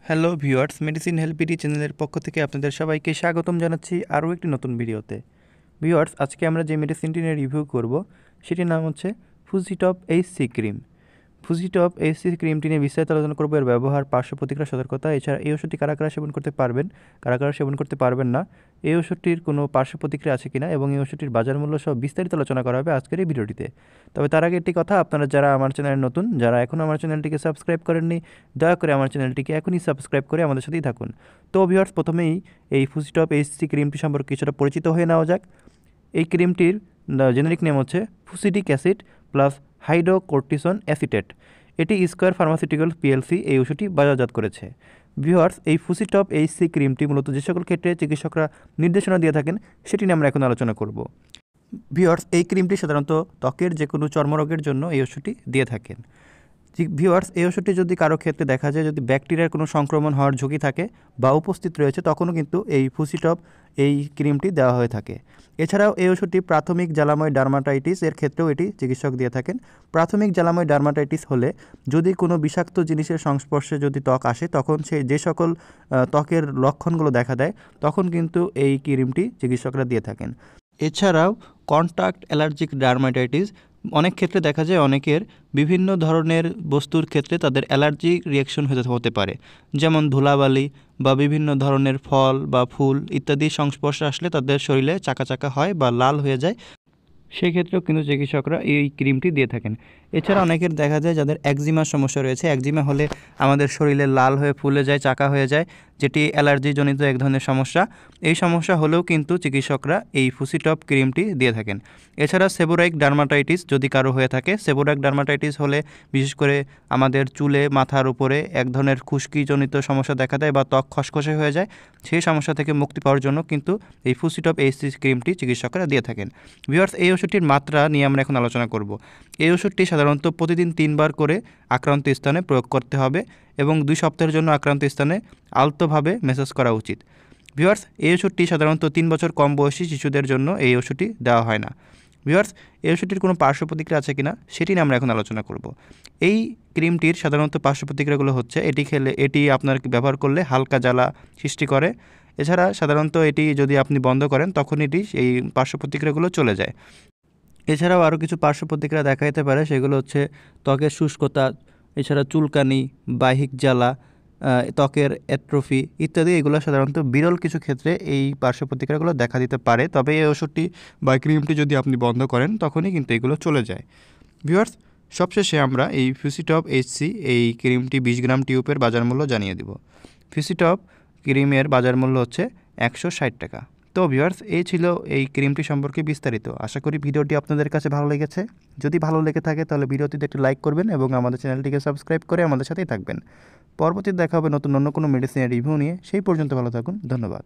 Hello viewers, medicine হেল্পিটি চ্যানেলের পক্ষ থেকে আপনাদের সবাইকে স্বাগতম জানাচ্ছি আরও একটি নতুন ভিডিওতে। ভিউয়ার্স, আজকে আমরা যে মেডিসিনটি নিয়ে রিভিউ করব সেটির নাম হচ্ছে ফুজিটপ এইচসি ক্রিম। ফুজিটপ এইচসি ক্রিমটি নিয়ে বিস্তারিত আলোচনা করবো, এর ব্যবহার, পার্শ্ব প্রতিক্রিয়া, সতর্কতা। এছাড়া এই ওষুধটি কারা কারা সেবন করতে পারবেন, কারা কারা সেবন করতে পারবেন না, এই ওষুধটির কোনো পার্শ্ব প্রতিক্রিয়া আছে কিনা এবং এই ওষুধটির বাজার মূল্য সহ বিস্তারিত আলোচনা করা হবে আজকের এই ভিডিওটিতে। তবে তার আগে একটি কথা, আপনারা যারা আমার চ্যানেলে নতুন, যারা এখনও আমার চ্যানেলটিকে সাবস্ক্রাইব করেননি, দয়া করে আমার চ্যানেলটিকে এখনই সাবস্ক্রাইব করে আমাদের সাথেই থাকুন। তো ভিউয়ার্স, প্রথমেই এই ফুজিটপ এইচসি ক্রিমটি সম্পর্কে কিছুটা পরিচিত হয়ে নেওয়া যাক। এই ক্রিমটির জেনেরিক নেম হচ্ছে fusidic acid plus hydrocortisone acetate. এটি স্কয়ার ফার্মাসিউটিক্যালস পিএলসি এই ওষুধটি বাজারজাত করেছে। ভিউয়ার্স, এই ফুসিটপ এইচসি ক্রিমটি মূলত যে সকল ক্ষেত্রে চিকিৎসকরা নির্দেশনা দিয়ে থাকেন সেটি নিয়ে আমরা এখন আলোচনা করব। ভিউয়ার্স, এই ক্রিমটি সাধারণত ত্বকের যে কোনো চর্মরোগের জন্য এই ওষুধটি দিয়ে থাকেন। ভিউয়ার্স, এই ওষুধটি যদি কারো ক্ষেত্রে দেখা যায় যদি ব্যাকটেরিয়ার কোনো সংক্রমণ হওয়ার ঝুঁকি থাকে বা উপস্থিত রয়েছে, তখনও কিন্তু এই ফুসিটপ এই ক্রিমটি দেওয়া হয়ে থাকে। এছাড়াও এই ওষুধটি প্রাথমিক জ্বালাময় ডার্মাটাইটিস এর ক্ষেত্রেও এটি চিকিৎসক দিয়ে থাকেন। প্রাথমিক জ্বালাময় ডার্মাটাইটিস হলে যদি কোনো বিষাক্ত জিনিসের সংস্পর্শে যদি ত্বক আসে, তখন যে সকল ত্বকের লক্ষণগুলো দেখা দেয়, তখন কিন্তু এই ক্রিমটি চিকিৎসকরা দিয়ে থাকেন। এছাড়াও কন্ট্যাক্ট অ্যালার্জিক ডার্মাটাইটিস অনেক ক্ষেত্রে দেখা যায় অনেকের বিভিন্ন ধরনের বস্তুর ক্ষেত্রে তাদের অ্যালার্জি রিয়াকশন হতে পারে, যেমন ধুলাবালি বা বিভিন্ন ধরনের ফল বা ফুল ইত্যাদি সংস্পর্শে আসলে তাদের শরীরে চাকা চাকা হয় বা লাল হয়ে যায়। সেক্ষেত্রেও কিন্তু চিকিৎসকরা এই ক্রিমটি দিয়ে থাকেন। এছাড়া অনেকের দেখা যায় যাদের একজিমার সমস্যা রয়েছে, একজিমা হলে আমাদের শরীরে লাল হয়ে ফুলে যায়, চাকা হয়ে যায়, যেটি অ্যালার্জিজনিত এক ধরনের সমস্যা। এই সমস্যা হলেও কিন্তু চিকিৎসকরা এই ফুসিটপ ক্রিমটি দিয়ে থাকেন। এছাড়া সেবোরাইক ডার্মাটাইটিস যদি কারো হয়ে থাকে, সেবোরাইক ডার্মাটাইটিস হলে বিশেষ করে আমাদের চুলে, মাথার উপরে এক ধরনের খুশকিজনিত সমস্যা দেখা দেয় বা ত্বক খসখসে হয়ে যায়, সেই সমস্যা থেকে মুক্তি পাওয়ার জন্য কিন্তু এই ফুসিটপ এইচসি ক্রিমটি চিকিৎসকরা দিয়ে থাকেন। ভিউয়ার্স, এই ওষুধটির মাত্রা নিয়ে আমরা এখন আলোচনা করব। এই ওষুধটি সাধারণত প্রতিদিন 3 বার করে আক্রান্ত স্থানে প্রয়োগ করতে হবে এবং 2 সপ্তাহের জন্য আক্রান্ত স্থানে আলতোভাবে ম্যাসাজ করা উচিত। ভিউয়ার্স, এই ওষুধটি সাধারণত 3 বছর কম বয়সী শিশুদের জন্য এই ওষুধটি দেওয়া হয় না। ভিউয়ার্স, এই ওষুধটির কোনো পার্শ্ব প্রতিক্রিয়া আছে কিনা সেটি নিয়ে আমরা এখন আলোচনা করব। এই ক্রিমটির সাধারণত পার্শ্ব প্রতিক্রিয়াগুলো হচ্ছে, এটি আপনার ব্যবহার করলে হালকা জ্বালা সৃষ্টি করে। এছাড়া সাধারণত এটি যদি আপনি বন্ধ করেন তখন এটি এই পার্শ্ব প্রতিক্রিয়াগুলো চলে যায়। এছাড়াও আরও কিছু পার্শ্ব প্রতিক্রিয়া দেখা যেতে পারে, সেগুলো হচ্ছে ত্বকের শুষ্কতা, এছাড়া চুলকানি, বাহিক জ্বালা, ত্বকের অ্যাট্রফি ইত্যাদি। এগুলো সাধারণত বিরল কিছু ক্ষেত্রে এই পার্শ্ব প্রতিক্রিয়াগুলো দেখা দিতে পারে, তবে এই ওষুধটি বা ক্রিমটি যদি আপনি বন্ধ করেন তখনই কিন্তু এগুলো চলে যায়। ভিউয়ার্স, সবশেষে আমরা এই ফুসিটপ এইচসি এই ক্রিমটি 20 গ্রাম টিউবের বাজার মূল্য জানিয়ে দেব। ফুসিটপ ক্রিমের বাজার মূল্য হচ্ছে 160 টাকা। তো ভিউয়ার্স, এই ছিল এই ক্রিমটি সম্পর্কে বিস্তারিত। আশা করি ভিডিওটি আপনাদের কাছে ভালো লেগেছে। যদি ভালো লেগে থাকে তাহলে ভিডিওটিতে একটি লাইক করবেন এবং আমাদের চ্যানেলটিকে সাবস্ক্রাইব করে আমাদের সাথেই থাকবেন। পরবর্তীতে দেখা হবে নতুন অন্য কোনো মেডিসিনের রিভিউ নিয়ে। সেই পর্যন্ত ভালো থাকুন। ধন্যবাদ।